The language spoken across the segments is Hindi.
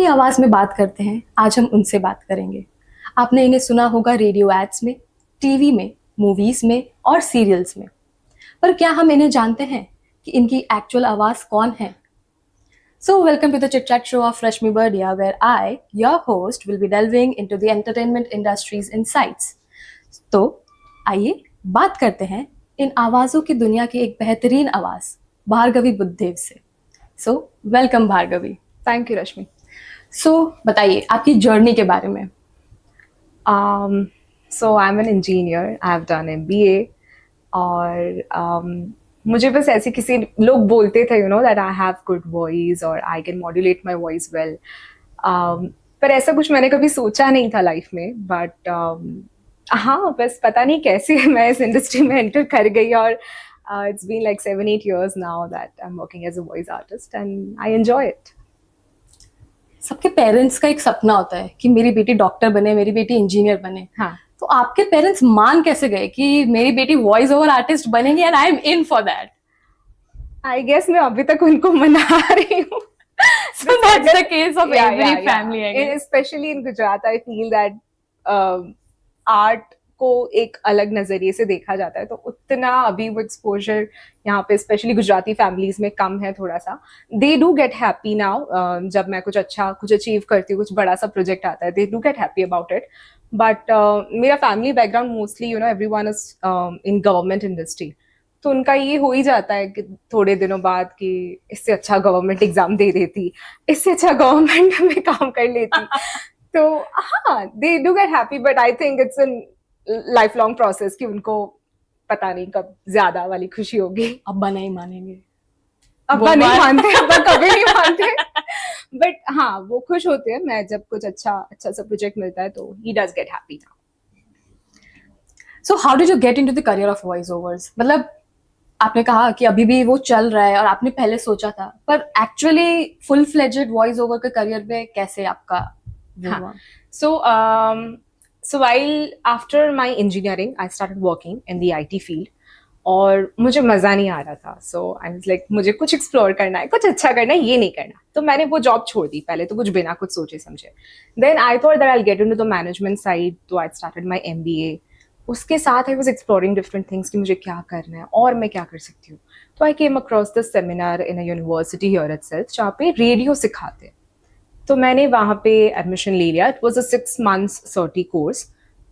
आवाज में बात करते हैं, आज हम उनसे बात करेंगे। आपने इन्हें सुना होगा रेडियो एड्स में, टीवी में, मूवीज में और सीरियल्स में। पर क्या हम इन्हें जानते हैं कि इनकी एक्चुअल आवाज कौन है? So, welcome to the Chit Chat show of Rashmi Bardia, where I, your host, will be delving into the entertainment industry's insights. तो आइए बात करते हैं इन आवाज़ों की दुनिया की एक बेहतरीन आवाज़ भार्गवी बुद्धदेव से। So, welcome Bhargavi. Thank you Rashmi. So, बताइए आपकी जर्नी के बारे में। So I am an engineer, I have done MBA और मुझे बस ऐसे किसी लोग बोलते थे that I have good voice और I can modulate my voice well, पर ऐसा कुछ मैंने कभी सोचा नहीं था लाइफ में। बट हाँ, बस पता नहीं कैसे मैं इस इंडस्ट्री में एंटर कर गई और it's been like 7-8 years now that I am working as a voice artist and I enjoy it. सबके पेरेंट्स का एक सपना होता है कि मेरी बेटी डॉक्टर बने, मेरी बेटी इंजीनियर बने। हाँ, तो आपके पेरेंट्स मान कैसे गए कि मेरी बेटी वॉइस ओवर आर्टिस्ट बनेगी and I am in for that? I guess मैं अभी तक उनको मना रही हूँ। So that's the case of every family, I guess. Especially in Gujarat, I feel that art को एक अलग नजरिए से देखा जाता है, तो उतना अभी वो एक्सपोजर यहाँ पे स्पेशली गुजराती फैमिलीज में कम है थोड़ा सा। दे डू गेट हैप्पी नाउ, जब मैं कुछ अचीव करती हूँ, कुछ बड़ा सा प्रोजेक्ट आता है, they do get happy about it. But मेरा family background mostly everyone is in government industry, तो उनका ये हो ही जाता है कि थोड़े दिनों बाद कि इससे अच्छा गवर्नमेंट एग्जाम दे देती, इससे अच्छा गवर्नमेंट में काम कर लेती। तो हाँ, दे do get happy, but I think it's an life long process कि उनको पता नहीं कब ज्यादा वाली खुशी होगी। अब्बा नहीं मानेंगे, अब्बा नहीं मानते, अब्बा कभी नहीं मानते, बट हाँ वो खुश होते हैं। मैं जब कुछ अच्छा सा प्रोजेक्ट मिलता है तो he does get happy now. So how did you get into the career of voice overs? मतलब आपने कहा कि अभी भी वो चल रहा है और आपने पहले सोचा था, पर actually full fledged voice over के करियर में कैसे आपका हुआ? So while after my engineering, I started working in the IT field और मुझे मज़ा नहीं आ रहा था। So I was like, मुझे कुछ एक्सप्लोर करना है, कुछ अच्छा करना है, ये नहीं करना। तो मैंने वो जॉब छोड़ दी पहले तो, कुछ बिना कुछ सोचे समझे। Then I thought that I'll get into the management side, तो I started my MBA। उसके साथ I was exploring different things कि मुझे क्या करना है और मैं क्या कर सकती हूँ। तो I came across the seminar in a university here itself जहाँ पे रेडियो सिखाते हैं, तो मैंने वहाँ पे एडमिशन ले लिया। It was a 6 months certi course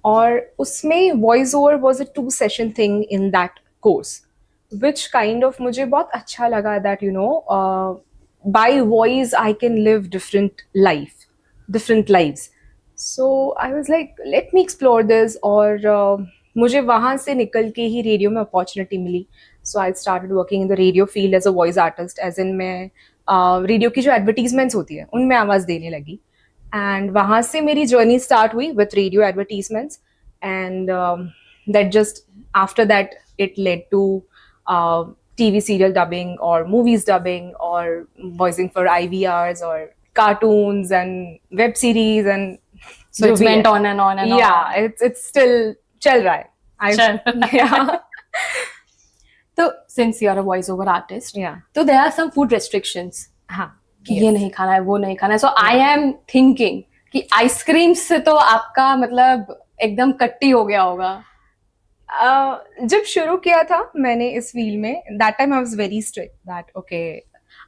और उसमें voice over was a 2 session thing in that course, which kind of मुझे बहुत अच्छा लगा that by voice I can live different lives. So I was like let me explore this, और मुझे वहाँ से निकल के ही रेडियो में अपॉर्चुनिटी मिली। So I started working in the radio field as a voice artist, as in मैं रेडियो की जो एडवर्टीजमेंट्स होती है उनमें आवाज़ देने लगी। एंड वहाँ से मेरी जर्नी स्टार्ट हुई with radio advertisements, and that just after that it led to TV serial dubbing or movies dubbing or voicing for IVRs or cartoons and web series, and So it went on and on and on. Yeah, it's still चल रहा है। Yeah. तो since you are a voice over artist, Yeah. तो there are some food restrictions हाँ, कि yes. ये नहीं खाना है, वो नहीं खाना है। So I am thinking कि आइसक्रीम से तो आपका मतलब एकदम कट्टी हो गया होगा। जब शुरू किया था मैंने इस फील्ड में, that time I was very strict that okay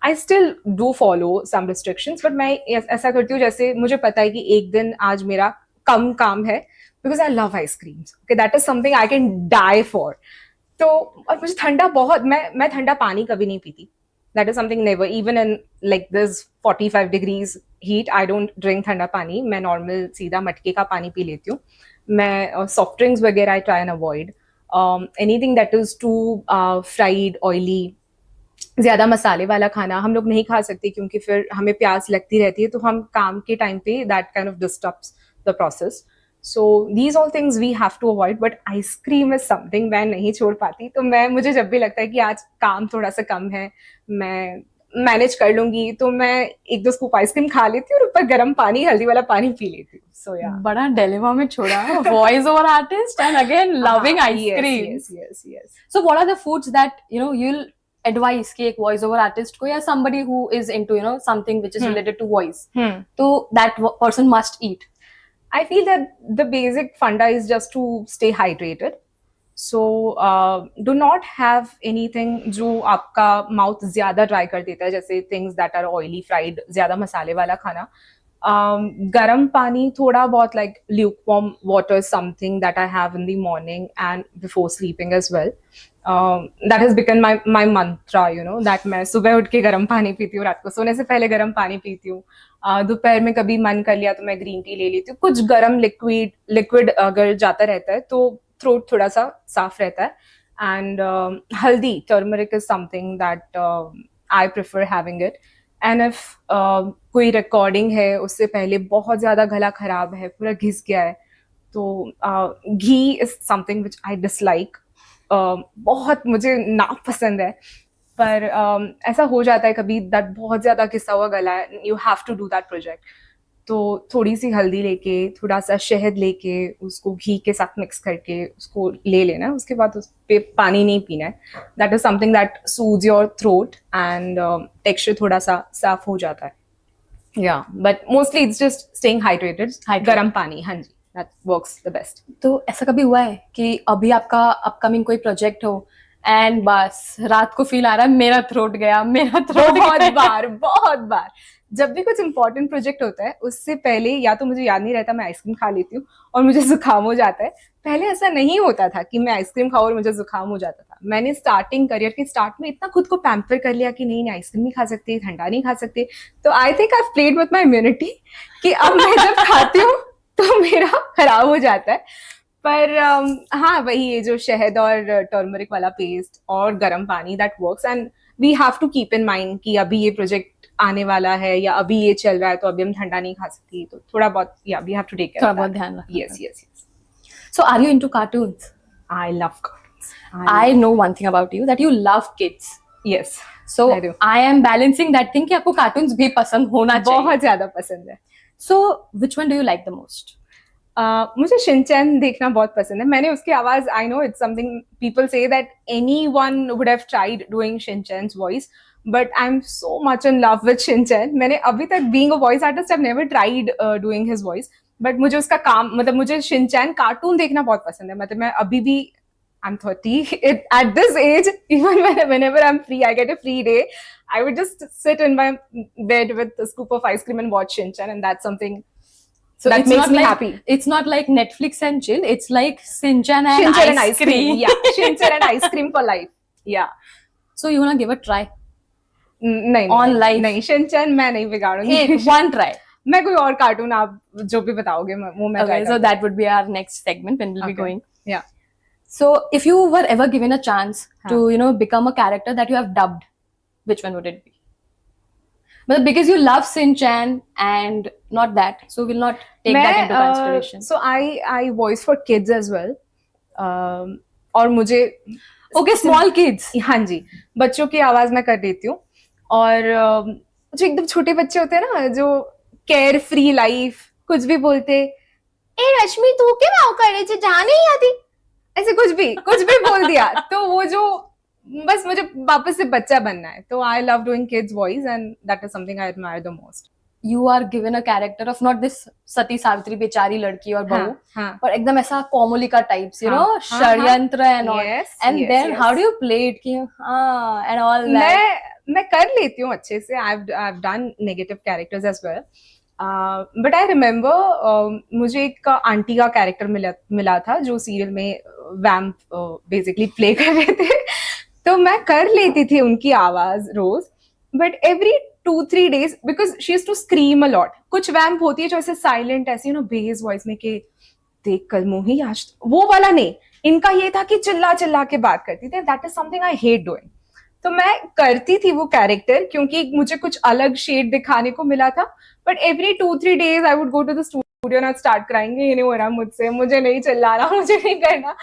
I still do follow some restrictions, but मैं ऐसा करती हूँ जैसे मुझे पता है कि एक दिन आज मेरा कम काम है, because I love ice creams. Okay, that is something I can die for. तो और मुझे ठंडा बहुत, मैं ठंडा पानी कभी नहीं पीती। That is something never, even in like this 45 degrees heat, I don't drink ठंडा पानी। मैं नॉर्मल सीधा मटके का पानी पी लेती हूँ। मैं सॉफ्ट ड्रिंक्स वगैरह I try and avoid anything that is too fried oily. ज़्यादा मसाले वाला खाना हम लोग नहीं खा सकते क्योंकि फिर हमें प्यास लगती रहती है, तो हम काम के टाइम पे that kind of disturbs the process. So these all things we have to avoid, but ice cream is something मैं नहीं छोड़ पाती। तो मुझे जब भी लगता है कि आज काम थोड़ा सा कम है, मैं मैनेज कर लूंगी, तो मैं 1-2 स्कूप आइसक्रीम खा लेती हूँ और ऊपर गर्म पानी, हल्दी वाला पानी पी लेती हूँ। सो या बड़ा डिलेमा में छोड़ा, voice over artist and again loving ice cream. yes. So what are the foods that you'll advice कि एक वॉइस ओवर आर्टिस्ट को या somebody who is into something which is related to voice, तो that person must eat? I feel that the basic funda is just to stay hydrated. So do not have anything जो आपका माउथ ज्यादा ड्राई कर देता है, जैसे things that are oily, fried, ज्यादा मसाले वाला खाना. गर्म पानी थोड़ा बहुत, like lukewarm water, something that I have in the morning and before sleeping as well. That has become my mantra, that मैं सुबह उठ के गर्म पानी पीती हूँ, रात को सोने से पहले गर्म पानी पीती हूँ. दोपहर में कभी मन कर लिया तो मैं ग्रीन टी ले लेती हूँ. कुछ गर्म लिक्विड अगर जाता रहता है तो थ्रोट थोड़ा सा साफ रहता है. एंड हल्दी, turmeric is something that I prefer having it. And if कोई रिकॉर्डिंग है उससे पहले बहुत ज्यादा गला खराब है, पूरा घिस गया है, तो ghee is something which I dislike. बहुत मुझे ना पसंद है, पर ऐसा हो जाता है कभी दैट बहुत ज्यादा घिसा हुआ गला है, you have to do that project. तो थोड़ी सी हल्दी लेके, थोड़ा सा शहद लेके, उसको घी के साथ मिक्स करके उसको ले लेना है. उसके बाद उस पे पानी नहीं पीना है. That is something that shoes your throat and texture थोड़ा सा साफ हो जाता है. या but mostly it's just staying hydrated. गर्म पानी, हाँ जी, दैट वर्क्स द बेस्ट. तो ऐसा कभी हुआ है कि अभी आपका अपकमिंग कोई प्रोजेक्ट हो एंड बस रात को फील आ रहा है मेरा थ्रोट गया, मेरा थ्रोट? बहुत बार जब भी कुछ इंपॉर्टेंट प्रोजेक्ट होता है उससे पहले या तो मुझे याद नहीं रहता, मैं आइसक्रीम खा लेती हूँ और मुझे जुकाम हो जाता है. पहले ऐसा नहीं होता था कि मैं आइसक्रीम खाऊं और मुझे जुकाम हो जाता था. मैंने करियर के स्टार्ट में इतना खुद को पैम्पर कर लिया कि नहीं आइसक्रीम नहीं खा सकते, ठंडा नहीं खा सकते. तो I think I played with my immunity कि अब मैं जब खाती हूँ तो मेरा खराब हो जाता है. पर हाँ, वही ये जो शहद और टर्मरिक वाला पेस्ट और गर्म पानी, that works. And we have to keep in mind कि अभी ये प्रोजेक्ट आने वाला है या अभी ये चल रहा है, तो अभी हम ठंडा नहीं खा सकती. तो थोड़ा बहुत we have to take care, थोड़ा बहुत ध्यान रखना. Yes. So are you into cartoons? I love cartoons. I know one thing about you, that you love kids. Yes. So I do. I am balancing that thing कि आपको cartoons भी पसंद होना चाहिए. बहुत ज्यादा पसंद है. So which one do you like the most? मुझे शिनचैन देखना बहुत पसंद है. मैंने उसकी आवाज, I know it's something people say that anyone would have tried doing Shinchan's voice, but I am so much in love with Shinchan. मैंने अभी तक, being a voice artist, I have never tried doing his voice, but मुझे उसका काम, मतलब मुझे शिनचैन कार्टून देखना बहुत पसंद है. मतलब मैं अभी भी, I'm 30. At this age, even whenever I'm free, I get a free day, I would just sit in my bed with a scoop of ice cream and watch Shinchan, and that's something So that it's makes not me like, happy. It's not like Netflix and chill. It's like Shinchan and Shinchan and ice cream. Yeah, Shinchan and ice cream for life. Yeah. So you wanna give a try? नहीं On life. नहीं, शिनचैन मैं नहीं बिगाड़ूंगी. One try. मैं कोई और कार्टून आप जो भी बताओगे वो मैं Okay, so that would be our next segment when we'll be going. Yeah. So if you were ever given a chance to become a character that you have dubbed, which one would it be? But because you love Shinchan and not that, so we'll not take that into consideration. So I voice for kids as well. और मुझे Okay, small kids. हाँ जी, बच्चों की आवाज मैं कर देती हूँ. और जो एकदम छोटे बच्चे होते हैं ना, जो केयर फ्री लाइफ, कुछ भी बोलते, ए रश्मि तू क्या भाव करे छे, जाने ही आती, ऐसे कुछ भी बोल दिया, तो वो जो बस मुझे वापस से बच्चा बनना है. तो I love doing kids voice and that is something I admire the most. You are given a character of not this सती सावित्री बेचारी लड़की और बहू, हाँ. पर एकदम ऐसा कोमोलिका टाइप्स, षड्यंत्र and all. And then how do you play it कि and all that? मैं कर लेती हूँ अच्छे से. I've done negative characters as well. But I remember मुझे एक आंटी का कैरेक्टर मिला था जो सीरियल में वैम्प बेसिकली प्ले कर रहे थे. तो मैं कर लेती थी उनकी आवाज रोज, but every 2-3 days, because she used to scream a lot. कुछ वैम्प होती है जो ऐसे साइलेंट, ऐसी बेस वॉइस में कि देख कल मोही आज, वो वाला नहीं. इनका ये था कि चिल्ला चिल्ला के बात करती थी. That is something I hate doing. तो मैं करती थी वो कैरेक्टर क्योंकि मुझे कुछ अलग शेड दिखाने को मिला था. But every 2-3 days I would go to the studio and start कराएंगे, ये नहीं हो रहा मुझसे, मुझे नहीं चिल्ला रहा, मुझे नहीं करना.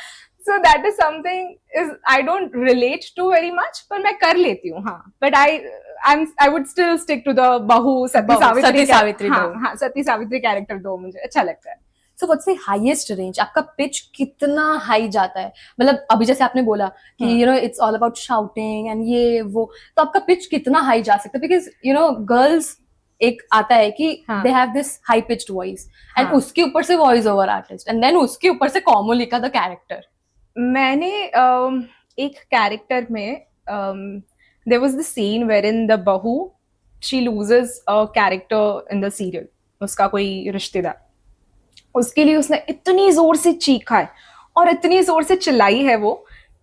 So that is something is I don't relate to very much, पर मैं कर लेती हूँ. हाँ, but I would still stick to the बहू सती सावित्री. सती सावित्री हाँ, सती सावित्री कैरेक्टर दो मुझे अच्छा लगता है. So what's the highest range, आपका पिच कितना हाई जाता है? मतलब अभी जैसे आपने बोला कि you know it's all about shouting and ये वो, तो आपका पिच कितना हाई जा सकता है? बिकॉज यू नो गर्ल्स एक आता है कि हाँ. They have this high pitched voice and हाँ. उसके ऊपर से voice over artist and then उसके ऊपर से कोमोलिका द कैरेक्टर. मैंने एक कैरेक्टर में there was the scene wherein the बहू she loses a character in the serial. उसका कोई रिश्तेदार, उसके लिए उसने इतनी जोर से चीखा है और इतनी जोर से चिल्लाई है वो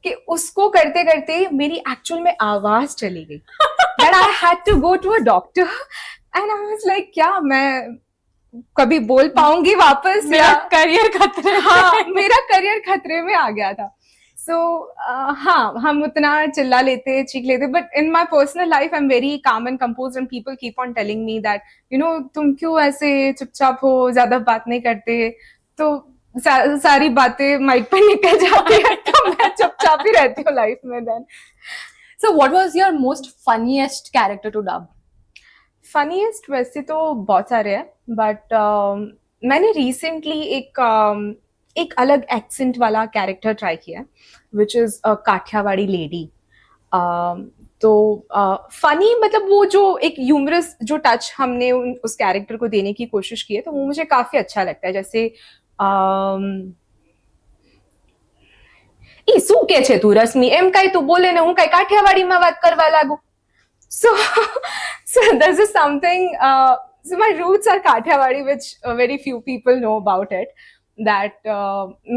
कि उसको करते करते मेरी एक्चुअल में आवाज चली गई. That I had to go to a doctor and I was like क्या मैं कभी बोल पाऊंगी वापस? मेरा करियर खतरे. हाँ, मेरा करियर खतरे में आ गया था. सो हाँ, हम उतना चिल्ला लेते, चीख लेते, but in my personal life I am very calm and compose and people keep on telling me that you no तुम क्यों ऐसे चुपचाप हो, ज्यादा बात नहीं करते, तो सारी बातें माइक पर निकल जाती है. तो मैं चुपचाप ही रहती हूँ लाइफ में. Then So what was your most funniest character to dub? Funniest वैसे तो बहुत सारे हैं, बट मैंने रिसेंटली एक अलग एक्सेंट वाला कैरेक्टर ट्राई किया, विच इज काठियावाड़ी लेडी. तो फनी मतलब वो जो एक ह्यूमरस जो टच हमने उस कैरेक्टर को देने की कोशिश की है, तो वो मुझे काफी अच्छा लगता है. जैसे ई શું કે છે તું રશ્મિ, એમ કાંઈ તું બોલે ને હું કાંઈ કાઠિયાવાડીમાં વાત કરવા લાગુ. So this is something, so my roots are Kathiawadi, which very few people know about it, that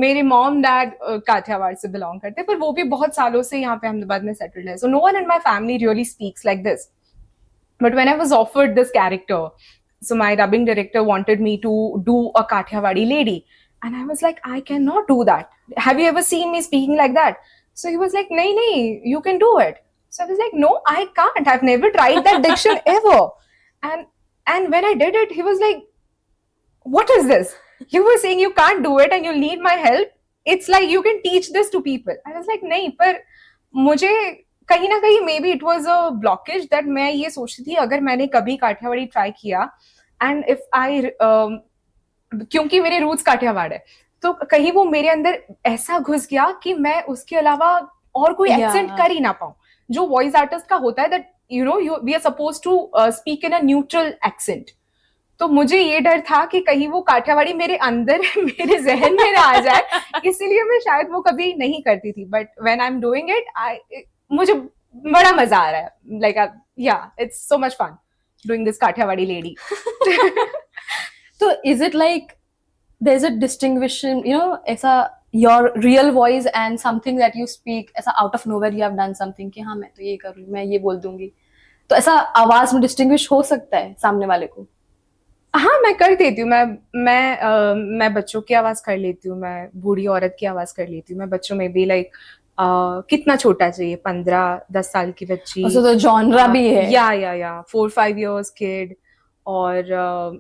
मेरे mom dad काठियावाड़ से belong करते हैं, पर वो भी बहुत सालों से यहाँ पे अहमदाबाद में settled है. So no one in my family really speaks like this. But when I was offered this character, so my dubbing director wanted me to do a Kathiawadi lady, and I was like, I cannot do that. Have you ever seen me speaking like that? So he was like, nahi, you can do it. So I was like, no, I can't. I've never tried that diction ever. And when I did it, he was like, what is this? You were saying you can't do it and you need my help. It's like you can teach this to people. I was like, nahi, पर मुझे कहीं ना कहीं may be it was a blockage that मैं ये सोचती थी अगर मैंने कभी काठियावाड़ी ट्राई किया एंड इफ आई क्योंकि मेरे रूट्स काठियावाड़ है, तो कहीं वो मेरे अंदर ऐसा घुस गया कि मैं उसके अलावा और कोई एक्सेंट कर ही ना पाऊं जो वॉइस आर्टिस्ट का होता है, that you know we are suppose to speak in a neutral accent. तो मुझे ये डर था कि कहीं वो काठियावाड़ी मेरे अंदर मेरे जहन में ना आ जाए, इसीलिए मैं शायद वो कभी नहीं करती थी. But when I am doing it मुझे बड़ा मजा आ रहा है. Like yeah it's so much fun doing this Kathiawadi lady. तो is it like there is a distinction, you know, ऐसा your real voice and something that you speak, ऐसा out of nowhere you have done something कि हाँ मैं तो ये कर रही हूँ, मैं ये बोल दूंगी, तो ऐसा आवाज में डिस्टिंग्विश हो सकता है सामने वाले को? हाँ, मैं कर देती हूँ. मैं बच्चों की आवाज कर लेती हूँ, मैं बूढ़ी औरत की आवाज कर लेती हूँ. मैं बच्चों में भी लाइक कितना छोटा चाहिए, 15-10 साल की बच्ची, तो जॉनरा भी है. या 4-5 years किड, और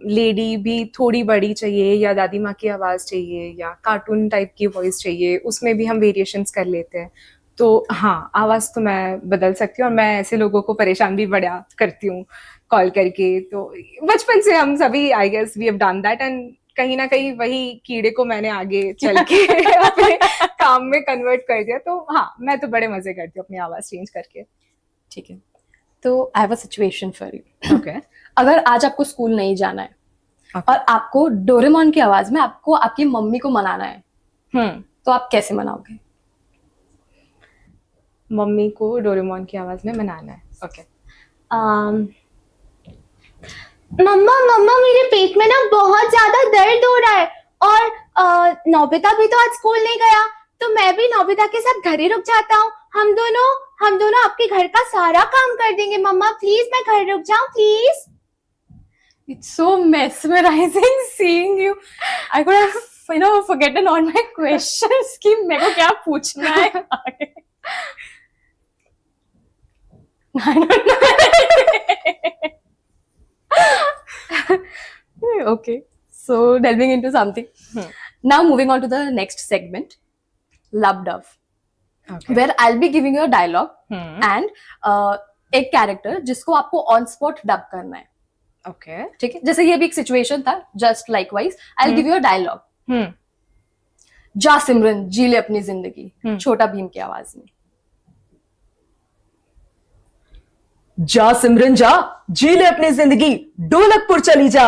लेडी भी थोड़ी बड़ी चाहिए, या दादी माँ की आवाज चाहिए, या कार्टून टाइप की वॉइस चाहिए, उसमें भी हम वेरिएशंस कर लेते हैं. तो हाँ, आवाज तो मैं बदल सकती हूँ और मैं ऐसे लोगों को परेशान भी बड़ा करती हूँ कॉल करके. तो बचपन से हम सभी I guess we have done that, and कहीं ना कहीं वही कीड़े को मैंने आगे चल के अपने काम में कन्वर्ट कर दिया. तो हाँ, मैं तो बड़े मजे करती हूँ अपनी आवाज चेंज करके. ठीक है, तो I have a situation for you. Okay. अगर आज आपको स्कूल नहीं जाना है और आपको डोरेमोन की आवाज में आपको आपकी मम्मी को मनाना है, तो आप कैसे मनाओगे? मम्मी को डोरेमोन की आवाज में मनाना है. ओके. मम्मा मम्मा मेरे पेट में ना बहुत ज्यादा दर्द हो रहा है, और नोबिता भी तो आज स्कूल नहीं गया, तो मैं भी नोबिता के साथ घर ही रुक जाता हूँ. हम दोनों आपके घर का सारा काम कर देंगे. मम्मा प्लीज मैं घर रुक जाऊं please. It's so mesmerizing seeing you. I could have, you know, forgotten all my questions कि मेरे को क्या पूछना है. I don't know. Okay, so delving into something. Now moving on to the next segment, Love Dove, where I'll be giving you a dialogue and एक character जिसको आपको on spot dub करना है. ओके. ठीक है, जैसे ये भी एक सिचुएशन था, just likewise I will give you a dialogue hmm जा सिमरन जी ले अपनी जिंदगी, छोटा भीम की आवाज में। जा सिमरन जा, जी ले अपनी जिंदगी, ढोलकपुर चली जा।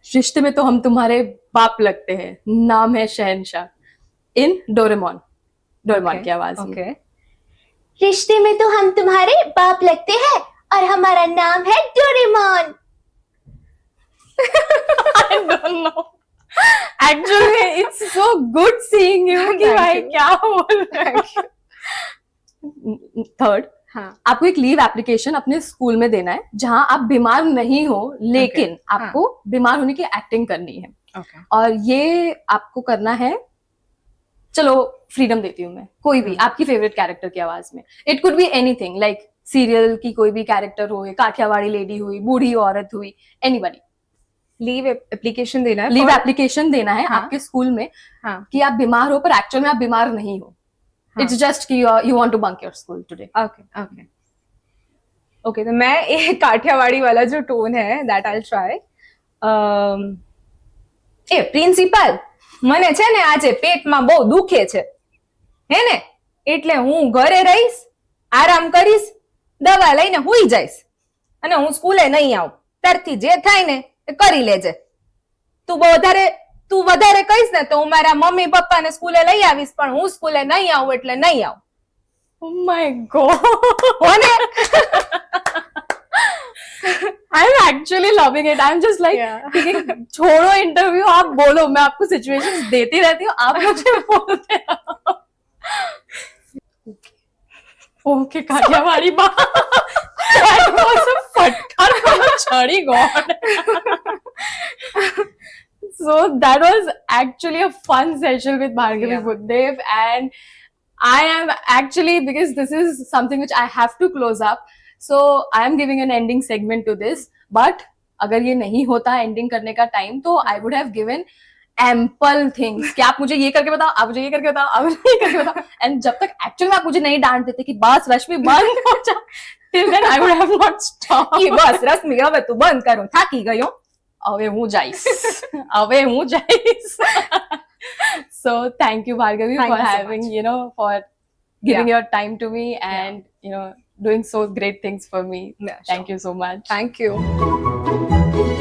रिश्ते में तो हम तुम्हारे बाप लगते हैं, नाम है शहनशाह, इन डोरेमोन, डोरेमोन की आवाज में। ओके रिश्ते में तो हम तुम्हारे बाप लगते हैं और हमारा नाम है Doraemon. I don't know. Actually, it's so good seeing you कि Thank भाई you. क्या बोल रहे हो। थर्ड, हाँ आपको एक लीव एप्लीकेशन अपने स्कूल में देना है जहां आप बीमार नहीं हो, लेकिन Okay. आपको बीमार होने की एक्टिंग करनी है, ओके और ये आपको करना है, चलो फ्रीडम देती हूँ मैं, कोई भी आपकी फेवरेट कैरेक्टर की आवाज में। It could be anything, like serial की कोई भी कैरेक्टर हो, काठियावाड़ी लेडी हुई, बूढ़ी औरत हुई, एनीबडी। लीव एप्लीकेशन देना है लीव for- एप्लीकेशन देना है हाँ. आपके स्कूल में हाँ कि आप बीमार हो, पर एक्चुअल में आप बीमार नहीं हो। हाँ. इट्स जस्ट कि you want to bunk your school today. Okay okay okay, तो मैं एक काठियावाड़ी वाला जो टोन है दैट आई ट्राई। એ પ્રિન્સિપાલ, મને છે ને આજે પેટમાં બહુ દુખે છે, હે ને, એટલે હું ઘરે રહીશ, આરામ કરીશ, દવા લઈને હુઈ જઈશ, અને હું સ્કૂલે નહીં આવું. તારથી જે થાય ને એ કરી લેજે. તું વધારે કહીશ ને તો હું મારા મમ્મી પપ્પાને સ્કૂલે લઈ આવીશ, પણ હું સ્કૂલે નહીં આવું એટલે નહીં આવું. Oh my god. હો ને? I'm actually loving it. I'm just like, Yeah. ठीक है, छोड़ो इंटरव्यू, आप बोलो, मैं आपको सिचुएशंस देती रहती हूँ, आप मुझे बोलते रहो। ओके, काठियावाड़ी बात। That was a फटकार from a छड़ी god. So that was actually a fun session with Bhargavi Yeah. Buddhadev, and I am actually, because this is something which I have to close up, so I am giving an ending segment to this. But अगर ये नहीं होता एंडिंग करने का टाइम, तो I would have given ample things कि आप मुझे ये करके बताओ, आप मुझे ये करके बताओ, आप मुझे ये करके बताओ, and जब तक एक्चुअल में आप मुझे नहीं डांट देते कि बस रश्मि बंद हो जा, till then I would have not stopped. ઈ બસ રશ્મિ, હવે તું બંધ કરું, થાકી ગયો. હવે હું જઈશ. હવે હું જઈશ. So thank you, Bhargavi, Thank for you so having, much. you know, for giving Yeah. your time to me, and you know, doing so great things for me. Yeah, Thank you so much. Thank you.